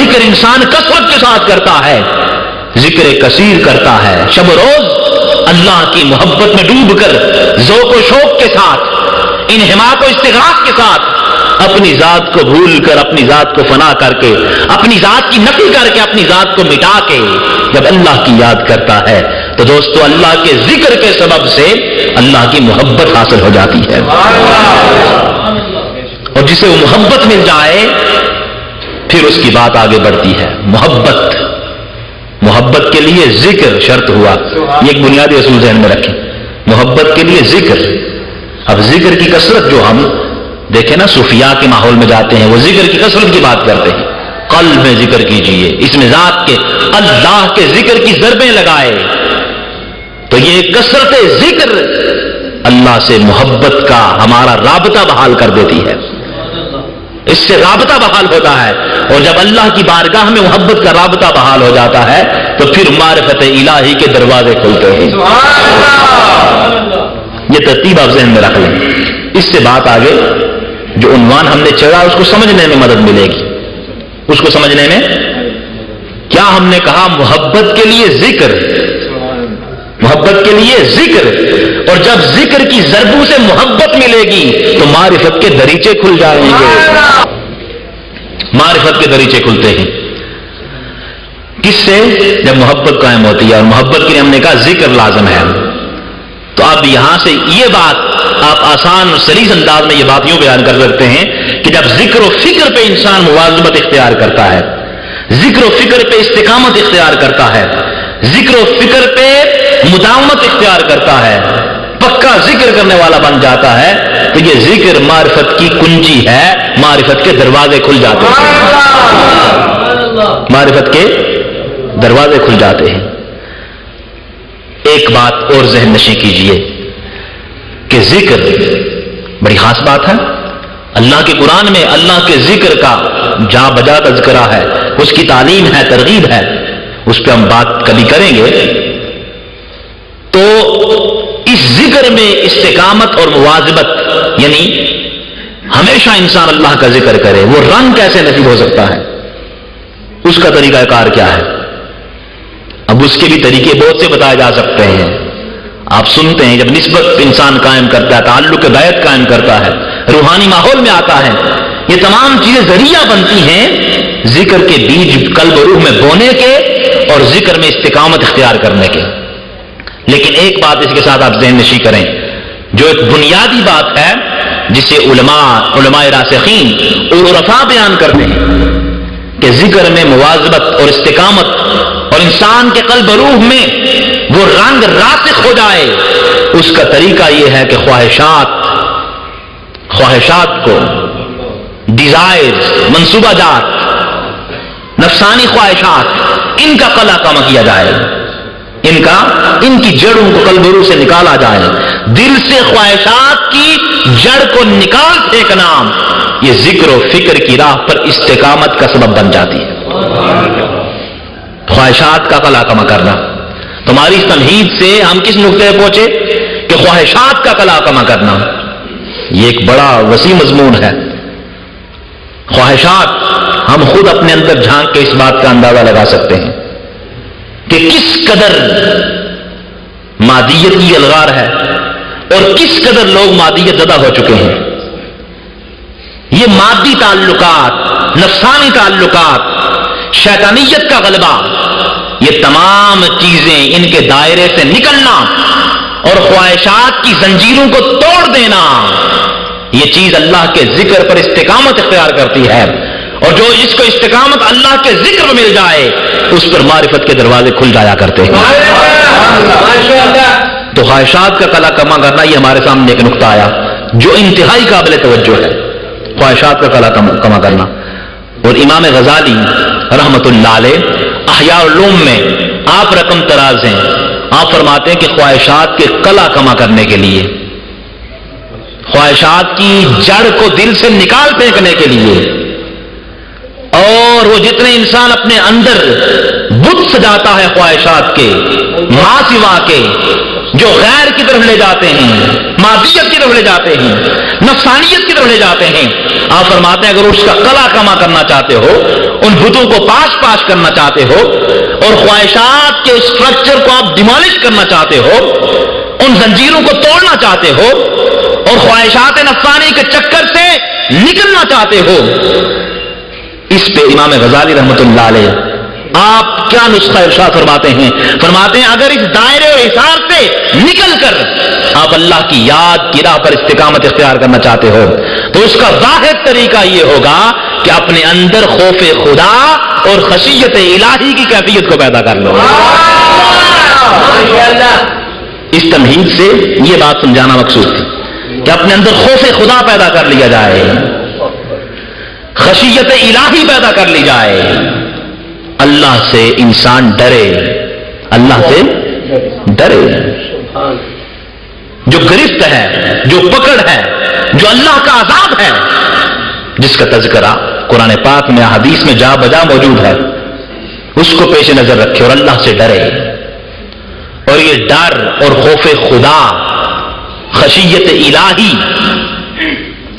ذکر انسان کثرت کے ساتھ کرتا ہے، ذکر کثیر کرتا ہے، شب و روز اللہ کی محبت میں ڈوب کر ذوق و شوق کے ساتھ، انہماک و استغراق کے ساتھ اپنی ذات کو بھول کر، اپنی ذات کو فنا کر کے، اپنی ذات کی نفی کر کے، اپنی ذات کو مٹا کے جب اللہ کی یاد کرتا ہے تو دوستو اللہ کے ذکر کے سبب سے اللہ کی محبت حاصل ہو جاتی ہے، اور جسے وہ محبت مل جائے پھر اس کی بات آگے بڑھتی ہے۔ محبت کے لیے ذکر شرط ہوا، یہ ایک بنیادی اصول ذہن میں رکھیں، محبت کے لیے ذکر۔ اب ذکر کی کثرت جو ہم دیکھیں نا صوفیاء کے ماحول میں جاتے ہیں، وہ ذکر کی کثرت کی بات کرتے ہیں، قلب میں ذکر کیجئے، اس میں ذات کے اللہ کے ذکر کی ضربیں لگائے، تو یہ کثرت ذکر اللہ سے محبت کا ہمارا رابطہ بحال کر دیتی ہے، اس سے رابطہ بحال ہوتا ہے، اور جب اللہ کی بارگاہ میں محبت کا رابطہ بحال ہو جاتا ہے تو پھر معرفت الہی کے دروازے کھلتے ہیں۔ یہ ترتیب آپ ذہن میں رکھ لیں، اس سے بات آگے جو عنوان ہم نے چڑھا اس کو سمجھنے میں مدد ملے گی۔ اس کو سمجھنے میں کیا ہم نے کہا؟ محبت کے لیے ذکر، محبت کے لیے ذکر، اور جب ذکر کی ضربوں سے محبت ملے گی تو معرفت کے دریچے کھل جائیں گے، معرفت کے دریچے کھلتے ہیں۔ کس سے؟ جب محبت قائم ہوتی ہے، اور محبت کے لیے ہم نے کہا ذکر لازم ہے۔ تو اب یہاں سے یہ بات آپ آسان اور سلیس انداز میں یہ بات یوں بیان کر سکتے ہیں کہ جب ذکر و فکر پہ انسان مواظبت اختیار کرتا ہے، ذکر و فکر پہ استقامت اختیار کرتا ہے، ذکر و فکر پہ مداومت اختیار کرتا ہے، پکا ذکر کرنے والا بن جاتا ہے، تو یہ ذکر معرفت کی کنجی ہے، معرفت کے دروازے کھل جاتے ہیں، معرفت کے دروازے کھل جاتے ہیں۔ ایک بات اور ذہن نشین کیجئے کہ ذکر بڑی خاص بات ہے، اللہ کے قرآن میں اللہ کے ذکر کا جا بجا تذکرہ ہے، اس کی تعلیم ہے، ترغیب ہے، اس پہ ہم بات کبھی کریں گے۔ تو اس ذکر میں استقامت اور مواظبت، یعنی ہمیشہ انسان اللہ کا ذکر کرے، وہ رنگ کیسے نصیب ہو سکتا ہے؟ اس کا طریقہ کار کیا ہے؟ اب اس کے بھی طریقے بہت سے بتائے جا سکتے ہیں۔ آپ سنتے ہیں جب نسبت انسان قائم کرتا ہے، تعلق بیعت قائم کرتا ہے، روحانی ماحول میں آتا ہے، یہ تمام چیزیں ذریعہ بنتی ہیں ذکر کے بیج قلب و روح میں بونے کے اور ذکر میں استقامت اختیار کرنے کے۔ لیکن ایک بات اس کے ساتھ آپ ذہن نشین کریں، جو ایک بنیادی بات ہے جسے علماء راسخین اور عرفاء بیان کرتے ہیں کہ ذکر میں مواظبت اور استقامت اور انسان کے قلب و روح میں وہ رنگ راسخ ہو جائے، اس کا طریقہ یہ ہے کہ خواہشات کو، ڈیزائرز، منصوبہ جات، نفسانی خواہشات، ان کا قلع کم کیا جائے، ان کی جڑوں کو قلب و روح سے نکالا جائے۔ دل سے خواہشات کی جڑ کو نکال پھینکنا یہ ذکر و فکر کی راہ پر استقامت کا سبب بن جاتی ہے۔ خواہشات کا قلع کم کرنا، تمہاری اس تمہید سے ہم کس نقطے پہ پہنچے کہ خواہشات کا قلع کم کرنا، یہ ایک بڑا وسیع مضمون ہے۔ خواہشات ہم خود اپنے اندر جھانک کے اس بات کا اندازہ لگا سکتے ہیں کہ کس قدر مادیت کی الغار ہے اور کس قدر لوگ مادیت زدہ ہو چکے ہیں۔ یہ مادی تعلقات، نفسانی تعلقات، شیطانیت کا غلبہ، یہ تمام چیزیں ان کے دائرے سے نکلنا اور خواہشات کی زنجیروں کو توڑ دینا، یہ چیز اللہ کے ذکر پر استقامت اختیار کرتی ہے، اور جو اس کو استقامت اللہ کے ذکر میں مل جائے اس پر معرفت کے دروازے کھل جایا کرتے ہیں۔ تو خواہشات کا قلع کما کرنا، یہ ہمارے سامنے ایک نقطہ آیا جو انتہائی قابل توجہ ہے، خواہشات کا قلع کما کرنا۔ اور امام غزالی رحمت اللہ علیہ احیاء العلوم میں آپ رقم تراز ہیں، آپ فرماتے ہیں کہ خواہشات کے قلع کما کرنے کے لیے، خواہشات کی جڑ کو دل سے نکال پھینکنے کے لیے، اور وہ جتنے انسان اپنے اندر بت سجاتا ہے خواہشات کے، ماں سوا کے، جو غیر کی طرف لے جاتے ہیں، مادیت کی طرف لے جاتے ہیں، نفسانیت کی طرف لے جاتے ہیں، آپ فرماتے ہیں اگر اس کا قلع کما کرنا چاہتے ہو ان بتوں کو پاش کرنا چاہتے ہو اور خواہشات کے اسٹرکچر کو آپ ڈیمالش کرنا چاہتے ہو، ان زنجیروں کو توڑنا چاہتے ہو اور خواہشات نفسانی کے چکر سے نکلنا چاہتے ہو، اس پہ امام غزالی رحمۃ اللہ علیہ آپ کیا نسخہ ارشاد فرماتے ہیں؟ فرماتے ہیں اگر اس دائرے اور حصار سے نکل کر آپ اللہ کی یاد کی راہ پر استقامت اختیار کرنا چاہتے ہو تو اس کا واحد طریقہ یہ ہوگا کہ اپنے اندر خوف خدا اور خشیت الہی کی کیفیت کو پیدا کر لو۔ اس تمہید سے یہ بات سمجھانا مقصود تھی کہ اپنے اندر خوف خدا پیدا کر لیا جائے، خشیت الہی پیدا کر لی جائے، اللہ سے انسان ڈرے، اللہ سے ڈرے، جو گرفت ہے، جو پکڑ ہے، جو اللہ کا عذاب ہے، جس کا تذکرہ قرآن پاک میں حدیث میں جا بجا موجود ہے، اس کو پیش نظر رکھے اور اللہ سے ڈرے۔ اور یہ ڈر اور خوف خدا، خشیت الہی،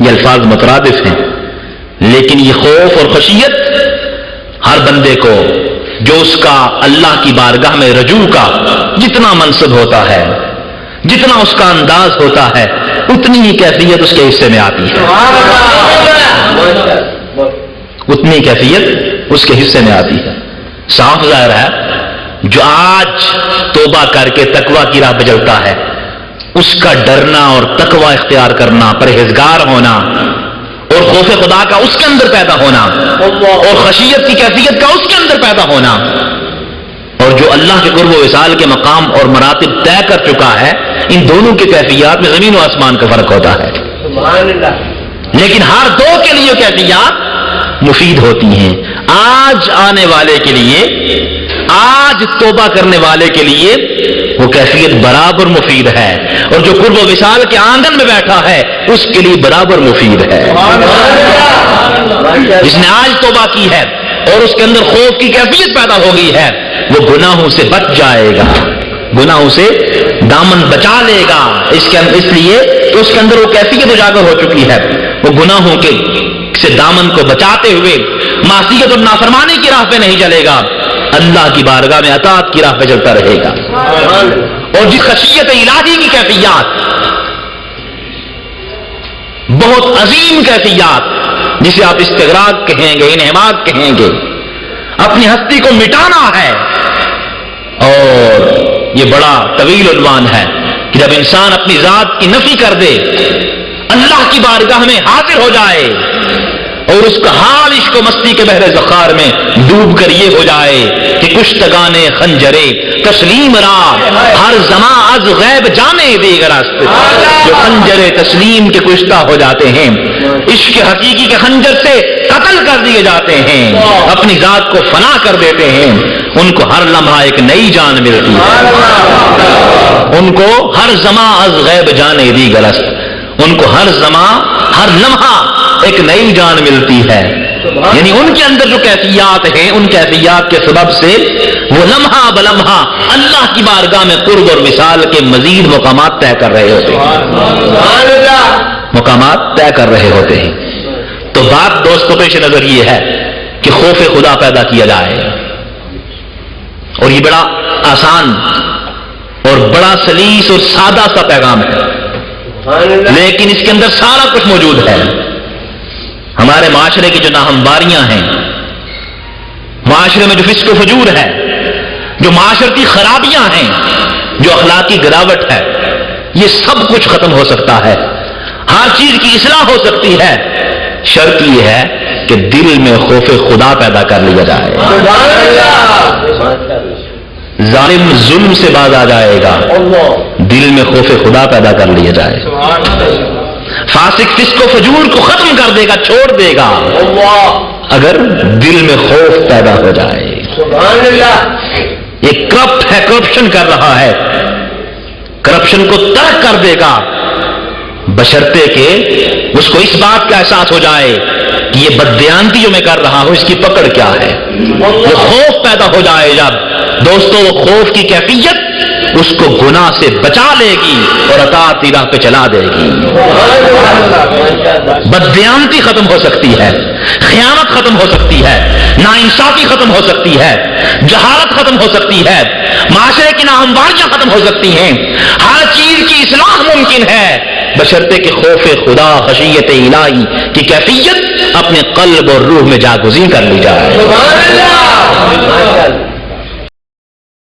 یہ الفاظ مترادف ہیں، لیکن یہ خوف اور خشیت ہر بندے کو جو اس کا اللہ کی بارگاہ میں رجوع کا جتنا منصب ہوتا ہے، جتنا اس کا انداز ہوتا ہے، اتنی ہی کیفیت اس کے حصے میں آتی ہے، اتنی کیفیت اس کے حصے میں آتی ہے۔ صاف ظاہر ہے جو آج توبہ کر کے تقوی کی راہ پہ چلتا ہے، اس کا ڈرنا اور تقوی اختیار کرنا، پرہیزگار ہونا اور خوف خدا کا اس کے اندر پیدا ہونا اور خشیت کی کیفیت کا اس کے اندر پیدا ہونا، اور جو اللہ کے قرب و وصال کے مقام اور مراتب طے کر چکا ہے، ان دونوں کی کیفیات میں زمین و آسمان کا فرق ہوتا ہے۔ لیکن ہر دو کے لیے کیفیات مفید ہوتی ہیں۔ آج آنے والے کے لیے، آج توبہ کرنے والے کے لیے وہ کیفیت برابر مفید ہے، اور جو قرب و وصال کے آنگن میں بیٹھا ہے اس کے لیے برابر مفید ہے۔ جس نے آج توبہ کی ہے اور اس کے اندر خوف کی کیفیت پیدا ہو گئی ہے، وہ گناہوں سے بچ جائے گا، گناہوں سے دامن بچا لے گا، اس لیے کہ اس کے اندر وہ کیفیت اجاگر ہو چکی ہے، وہ گناہوں کے سے دامن کو بچاتے ہوئے معصیت اور نافرمانی کی راہ پہ نہیں چلے گا، اللہ کی بارگاہ میں اطاعت کی راہ پہ چلتا رہے گا۔ اور جس خشیت الہی کی کیفیات، بہت عظیم کیفیات، جسے آپ استغراق کہیں گے، انہماک کہیں گے، اپنی ہستی کو مٹانا ہے، اور یہ بڑا طویل عنوان ہے کہ جب انسان اپنی ذات کی نفی کر دے، اللہ کی بارگاہ میں حاضر ہو جائے اور اس کا حال عشق و مستی کے بحر ذخار میں ڈوب کر یہ ہو جائے کہ کشتگانے خنجرے تسلیم را ہر زمان از غیب جانے دیگر است، جو خنجر تسلیم کے کشتہ ہو جاتے ہیں، عشق حقیقی کے خنجر سے قتل کر دیے جاتے ہیں، اپنی ذات کو فنا کر دیتے ہیں، ان کو ہر لمحہ ایک نئی جان ملتی ہے، ان کو ہر زمان از غیب جانے دیگر است، ان کو ہر زمان ہر لمحہ ایک نئی جان ملتی ہے، یعنی ان کے اندر جو کیفیات ہیں، ان کیفیات کے سبب سے وہ لمحہ بلمحہ اللہ کی بارگاہ میں قرب اور وصال کے مزید مقامات طے کر رہے ہوتے ہیں، مقامات طے کر رہے ہوتے ہیں۔ تو بات دوستوں پیش نظر یہ ہے کہ خوف خدا پیدا کیا جائے، اور یہ بڑا آسان اور بڑا سلیس اور سادہ سا پیغام ہے، لیکن اس کے اندر سارا کچھ موجود ہے۔ ہمارے معاشرے کی جو ناہمواریاں ہیں، معاشرے میں جو فسق و فجور ہے، جو معاشرتی خرابیاں ہیں، جو اخلاقی گراوٹ ہے، یہ سب کچھ ختم ہو سکتا ہے، ہر چیز کی اصلاح ہو سکتی ہے، شرط یہ ہے کہ دل میں خوف خدا پیدا کر لیا جائے، ظالم ظلم سے باز آ جائے گا، دل میں خوف خدا پیدا کر لیا جائے، فاسق فسق و فجور کو ختم کر دے گا، چھوڑ دے گا، اگر دل میں خوف پیدا ہو جائے۔ یہ کرپٹ ہے، کرپشن کر رہا ہے، کرپشن کو ترک کر دے گا، بشرطے کہ اس کو اس بات کا احساس ہو جائے کہ یہ بددیانتی جو میں کر رہا ہوں اس کی پکڑ کیا ہے، وہ خوف پیدا ہو جائے جب دوستو، وہ خوف کی کیفیت اس کو گناہ سے بچا لے گی اور اطاعت کی راہ پہ چلا دے گی، بددیانتی ختم ہو سکتی ہے، خیانت ختم ہو سکتی ہے، ناانصافی ختم ہو سکتی ہے، جہالت ختم ہو سکتی ہے، معاشرے کی ناہمواریاں ختم ہو سکتی ہیں، ہر چیز کی اصلاح ممکن ہے، بشرطے کہ خوف خدا، خشیت الہی کی کیفیت اپنے قلب اور روح میں جاگزین کر لی جائے۔